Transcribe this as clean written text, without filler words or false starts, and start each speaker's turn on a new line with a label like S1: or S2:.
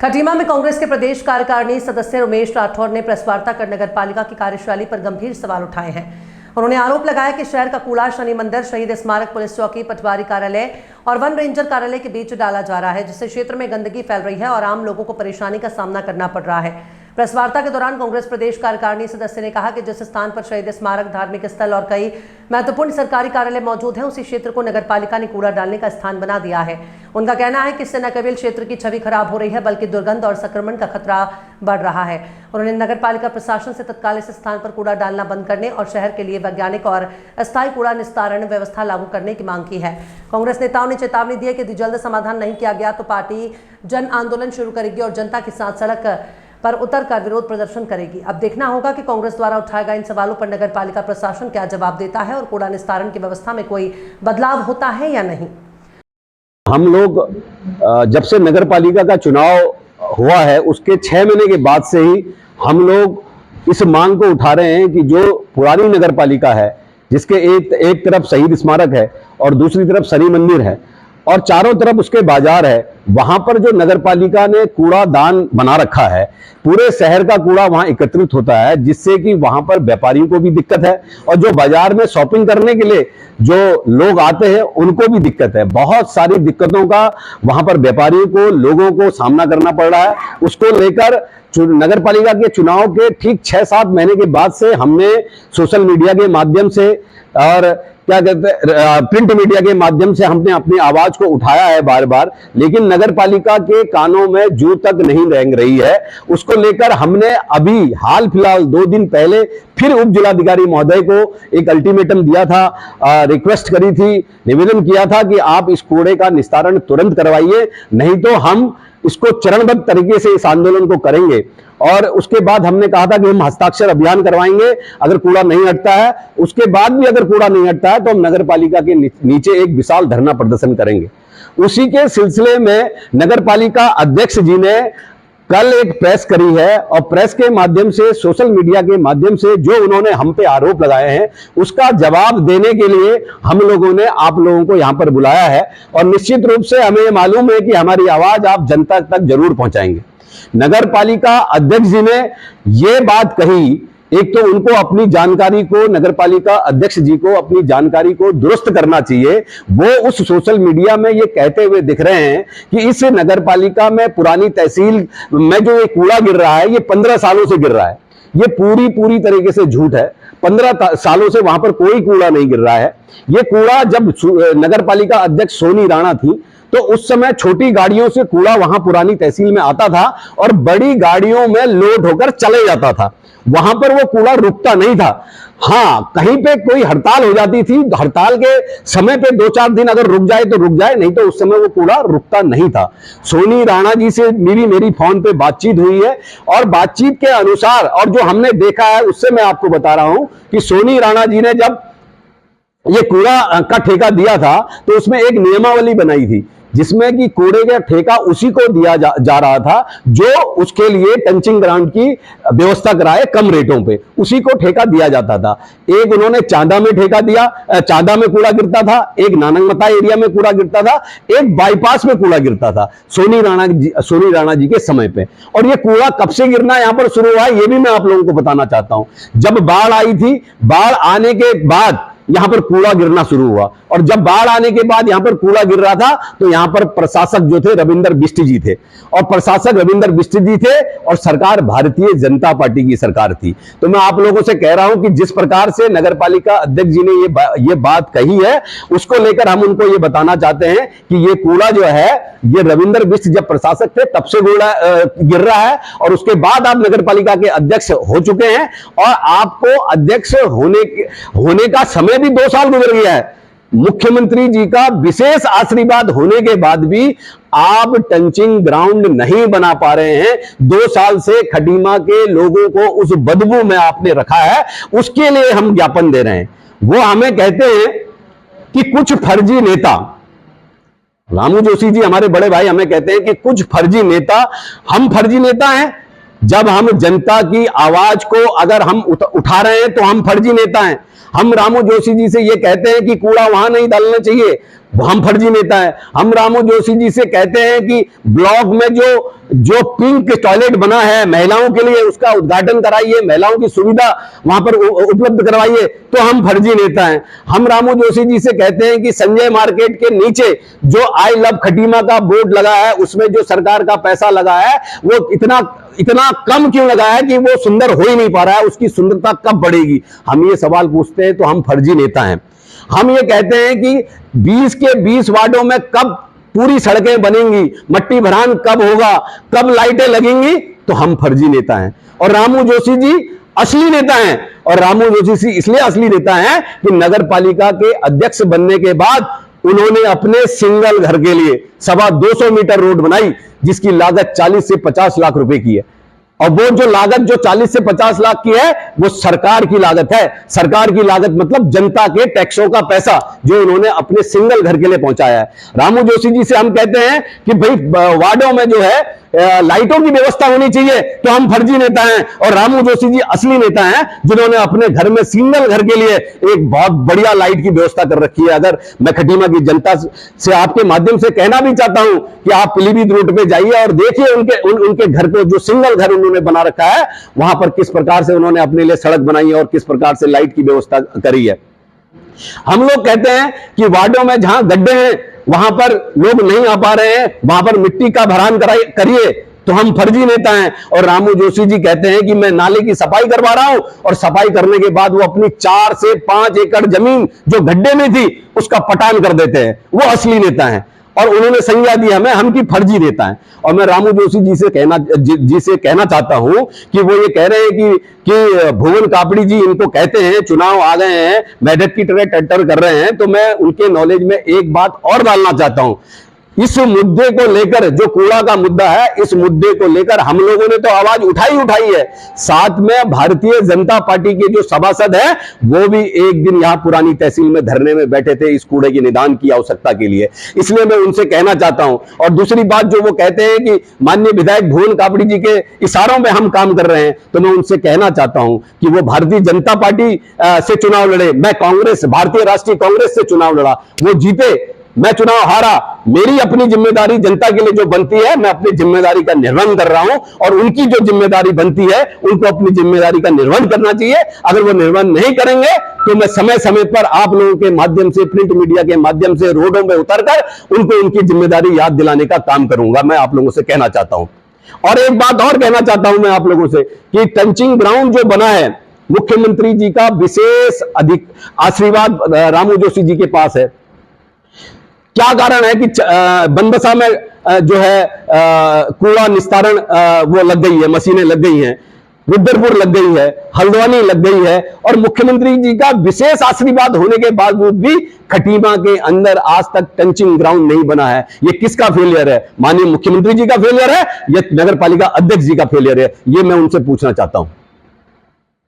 S1: खटीमा में कांग्रेस के प्रदेश कार्यकारिणी सदस्य उमेश राठौर ने प्रेस वार्ता कर नगर पालिका की कार्यशैली पर गंभीर सवाल उठाए हैं। उन्होंने आरोप लगाया कि शहर का कूड़ा शनि मंदिर, शहीद स्मारक, पुलिस चौकी, पटवारी कार्यालय और वन रेंजर कार्यालय के बीच डाला जा रहा है, जिससे क्षेत्र में गंदगी फैल रही है और आम लोगों को परेशानी का सामना करना पड़ रहा है। प्रेस वार्ता के दौरान कांग्रेस प्रदेश कार्यकारिणी सदस्य ने कहा कि जिस स्थान पर शहीद स्मारक, धार्मिक स्थल और कई महत्वपूर्ण सरकारी कार्यालय मौजूद हैं, उसी क्षेत्र को नगर पालिका ने कूड़ा डालने का स्थान बना दिया है। उनका कहना है कि इससे न केवल क्षेत्र की छवि खराब हो रही है, बल्कि दुर्गंध और संक्रमण का खतरा बढ़ रहा है। उन्होंने नगर पालिका प्रशासन से तत्काल इस स्थान पर कूड़ा डालना बंद करने और शहर के लिए वैज्ञानिक और अस्थायी कूड़ा निस्तारण व्यवस्था लागू करने की मांग की है। कांग्रेस नेताओं ने चेतावनी दी है कि यदि जल्द समाधान नहीं किया गया तो पार्टी जन आंदोलन शुरू करेगी और जनता के साथ सड़क पर उतर कर विरोध प्रदर्शन करेगी। अब देखना होगा कि कांग्रेस द्वारा उठाए गए इन सवालों पर नगर पालिका प्रशासन क्या जवाब देता है और कूड़ा निस्तारण की व्यवस्था में कोई बदलाव होता है या नहीं।
S2: हम लोग जब से नगर पालिका का चुनाव हुआ है उसके 6 महीने के बाद से ही हम लोग इस मांग को उठा रहे हैं कि जो पुरानी नगर पालिका है, जिसके एक तरफ शहीद स्मारक है और दूसरी तरफ शनि मंदिर है और चारों तरफ उसके बाजार है, वहां पर जो नगर पालिका ने कूड़ा दान बना रखा है, पूरे शहर का कूड़ा वहां एकत्रित होता है, जिससे कि वहां पर व्यापारियों को भी दिक्कत है और जो बाजार में शॉपिंग करने के लिए जो लोग आते हैं उनको भी दिक्कत है। बहुत सारी दिक्कतों का वहां पर व्यापारियों को, लोगों को सामना करना पड़ रहा है। उसको लेकर नगर पालिका के चुनाव के ठीक 6-7 महीने के बाद से हमने सोशल मीडिया के माध्यम से और क्या कहते हैं प्रिंट मीडिया के माध्यम से हमने अपनी आवाज को उठाया है बार बार, लेकिन नगर पालिका के कानों में जू तक नहीं रेंग रही है। उसको लेकर हमने अभी हाल फिलहाल 2 दिन पहले फिर उप जिलाधिकारी महोदय को एक अल्टीमेटम दिया था, रिक्वेस्ट करी थी, निवेदन किया था कि आप इस कूड़े का निस्तारण तुरंत करवाइए, नहीं तो हम इसको चरणबद्ध तरीके से इस आंदोलन को करेंगे। और उसके बाद हमने कहा था कि हम हस्ताक्षर अभियान करवाएंगे अगर कूड़ा नहीं हटता है। उसके बाद भी अगर कूड़ा नहीं हटता है तो हम नगर पालिका के नीचे एक विशाल धरना प्रदर्शन करेंगे। उसी के सिलसिले में नगर पालिका अध्यक्ष जी ने कल एक प्रेस करी है और प्रेस के माध्यम से, सोशल मीडिया के माध्यम से जो उन्होंने हम पे आरोप लगाए हैं उसका जवाब देने के लिए हम लोगों ने आप लोगों को यहां पर बुलाया है और निश्चित रूप से हमें मालूम है कि हमारी आवाज आप जनता तक जरूर पहुंचाएंगे। नगर पालिका अध्यक्ष जी ने यह बात कही, एक तो उनको अपनी जानकारी को, नगर पालिका अध्यक्ष जी को अपनी जानकारी को दुरुस्त करना चाहिए। वो उस सोशल मीडिया में ये कहते हुए दिख रहे हैं कि इस नगर पालिका में पुरानी तहसील में जो ये कूड़ा गिर रहा है ये 15 सालों से गिर रहा है। ये पूरी तरीके से झूठ है। 15 सालों से वहां पर कोई कूड़ा नहीं गिर रहा है। ये कूड़ा जब नगर पालिका अध्यक्ष सोनी राणा थी तो उस समय छोटी गाड़ियों से कूड़ा वहां पुरानी तहसील में आता था और बड़ी गाड़ियों में लोड होकर चले जाता था। वहां पर वो कूड़ा रुकता नहीं था। हां, कहीं पे कोई हड़ताल हो जाती थी, हड़ताल के समय पे 2-4 दिन अगर रुक जाए तो रुक जाए, नहीं तो उस समय वो कूड़ा रुकता नहीं था। सोनी राणा जी से मेरी फोन पे बातचीत हुई है और बातचीत के अनुसार और जो हमने देखा है उससे मैं आपको बता रहा हूं कि सोनी राणा जी ने जब ये कूड़ा का ठेका दिया था तो उसमें एक नियमावली बनाई थी जिसमें कि कूड़े का ठेका उसी को दिया जा रहा था जो उसके लिए टंचिंग ग्राउंड की व्यवस्था कराए कम रेटों पे, उसी को ठेका दिया जाता था। एक उन्होंने चांदा में ठेका दिया, चांदा में कूड़ा गिरता था, एक नानंगमता एरिया में कूड़ा गिरता था, एक बाईपास में कूड़ा गिरता था सोनी राणा जी के समय पे। और ये कूड़ा कब से गिरना यहां पर शुरू हुआ है ये भी मैं आप लोगों को बताना चाहता हूं। जब बाढ़ आई थी, बाढ़ आने के बाद यहां पर कूड़ा गिरना शुरू हुआ और जब बाढ़ आने के बाद यहां पर कूड़ा गिर रहा था तो यहां पर प्रशासक जो थे रविंदर बिष्ट जी थे और प्रशासक रविंदर बिष्ट जी थे और सरकार भारतीय जनता पार्टी की सरकार थी। तो मैं आप लोगों से कह रहा हूं कि जिस प्रकार से नगर पालिका अध्यक्ष जी ने ये बात कही है उसको लेकर हम उनको ये बताना चाहते हैं कि ये कूड़ा जो है ये रविंदर बिष्ट जब प्रशासक थे तब से गिर रहा है और उसके बाद आप नगर पालिका के अध्यक्ष हो चुके हैं और आपको अध्यक्ष होने का समय भी 2 साल गुजर गया है। मुख्यमंत्री जी का विशेष आशीर्वाद होने के बाद भी आप टंचिंग ग्राउंड नहीं बना पा रहे हैं। 2 साल से खटीमा के लोगों को उस बदबू में आपने रखा है, उसके लिए हम ज्ञापन दे रहे हैं। वो हमें कहते हैं कि कुछ फर्जी नेता, रामू जोशी जी हमारे बड़े भाई हमें कहते हैं कि कुछ फर्जी नेता, हम फर्जी नेता हैं। जब हम जनता की आवाज को अगर हम उठा रहे हैं तो हम फर्जी नेता हैं। हम रामू जोशी जी से ये कहते हैं कि कूड़ा वहां नहीं डालना चाहिए, वो हम फर्जी नेता हैं। हम रामू जोशी जी से कहते हैं कि ब्लॉक में जो पिंक टॉयलेट बना है महिलाओं के लिए, उसका उद्घाटन कराइए, महिलाओं की सुविधा वहां पर उपलब्ध करवाइए, तो हम फर्जी नेता हैं। हम रामू जोशी जी से कहते हैं कि संजय मार्केट के नीचे जो आई लव खटीमा का बोर्ड लगा है, उसमें जो सरकार का पैसा लगा है वो इतना कम क्यों लगा है कि वो सुंदर हो ही नहीं पा रहा है, उसकी सुंदरता कब बढ़ेगी? हम ये सवाल पूछते हैं, तो हम फर्जी नेता हैं। हम ये कहते हैं कि 20 के 20 वार्डों में कब पूरी सड़कें बनेंगी, मट्टी भरान कब होगा, कब लाइटें लगेंगी, तो हम फर्जी नेता हैं। और रामू जोशी जी असली नेता हैं। और रामू जोशी जी इसलिए असली नेता हैं कि नगर पालिका के अध्यक्ष बनने के बाद उन्होंने अपने सिंगल घर के लिए 250 मीटर रोड बनाई, जिसकी लागत 40 से 50 लाख रुपए की है। और वो जो लागत जो 40 से 50 लाख की है, वो सरकार की लागत है। सरकार की लागत मतलब जनता के टैक्सों का पैसा जो उन्होंने अपने सिंगल घर के लिए पहुंचाया है। रामू जोशी जी से हम कहते हैं कि भाई वार्डों में जो है लाइटों की व्यवस्था होनी चाहिए, तो हम फर्जी नेता हैं। और रामू जोशी जी असली नेता हैं, जिन्होंने अपने घर में सिंगल घर के लिए एक बहुत बढ़िया लाइट की व्यवस्था कर रखी है। अगर मैं खटीमा की जनता से आपके माध्यम से कहना भी चाहता हूं कि आप पीलीभीत रोड पे जाइए और देखिए उनके घर को, जो सिंगल घर उन्होंने बना रखा है, वहां पर किस प्रकार से उन्होंने अपने लिए सड़क बनाई है और किस प्रकार से लाइट की व्यवस्था करी है। हम लोग कहते हैं कि वार्डों में जहां गड्ढे हैं वहां पर लोग नहीं आ पा रहे हैं, वहां पर मिट्टी का भरान करिए, तो हम फर्जी नेता हैं। और रामू जोशी जी कहते हैं कि मैं नाले की सफाई करवा रहा हूं, और सफाई करने के बाद वो अपनी 4 से 5 एकड़ जमीन जो गड्ढे में थी उसका पटान कर देते हैं। वो असली नेता हैं और उन्होंने संज्ञा दी हमें, हम की फर्जी नेता हैं। और मैं रामू जोशी जी से कहना चाहता हूं कि वो ये कह रहे हैं कि भुवन कापड़ी जी इनको कहते हैं चुनाव आ गए हैं, मेढक की तरह टट्टर कर रहे हैं, तो मैं उनके नॉलेज में एक बात और डालना चाहता हूं। इस मुद्दे को लेकर, जो कूड़ा का मुद्दा है, इस मुद्दे को लेकर हम लोगों ने तो आवाज उठाई है। साथ में भारतीय जनता पार्टी के जो सभासद हैं वो भी एक दिन यहां पुरानी तहसील में धरने में बैठे थे इस कूड़े के निदान की आवश्यकता के लिए। इसलिए मैं उनसे कहना चाहता हूं। और दूसरी बात, जो वो कहते हैं कि माननीय विधायक भुवन कापड़ी जी के इशारों में हम काम कर रहे हैं, तो मैं उनसे कहना चाहता हूं कि वो भारतीय जनता पार्टी से चुनाव लड़े, मैं भारतीय राष्ट्रीय कांग्रेस से चुनाव लड़ा, वो जीते, मैं चुनाव हारा। मेरी अपनी जिम्मेदारी जनता के लिए जो बनती है, मैं अपनी जिम्मेदारी का निर्वहन कर रहा हूं, और उनकी जो जिम्मेदारी बनती है उनको अपनी जिम्मेदारी का निर्वहन करना चाहिए। अगर वो निर्वहन नहीं करेंगे तो मैं समय समय पर आप लोगों के माध्यम से, प्रिंट मीडिया के माध्यम से रोडों में उतरकर उनको उनकी जिम्मेदारी याद दिलाने का काम करूंगा। मैं आप लोगों से कहना चाहता हूं। और एक बात और कहना चाहता हूं मैं आप लोगों से कि टंचिंग ग्राउंड जो बना है, मुख्यमंत्री जी का विशेष आशीर्वाद रामू जोशी जी के पास है। क्या कारण है कि बनबसा में जो है कूड़ा निस्तारण वो लग गई है, मशीनें लग गई हैं, रुद्रपुर लग गई है, हल्द्वानी लग गई है, और मुख्यमंत्री जी का विशेष आशीर्वाद होने के बावजूद भी खटीमा के अंदर आज तक टंचिंग ग्राउंड नहीं बना है। ये किसका फेलियर है? माननीय मुख्यमंत्री जी का फेलियर है या नगर पालिका अध्यक्ष जी का फेलियर है? ये मैं उनसे पूछना चाहता हूं।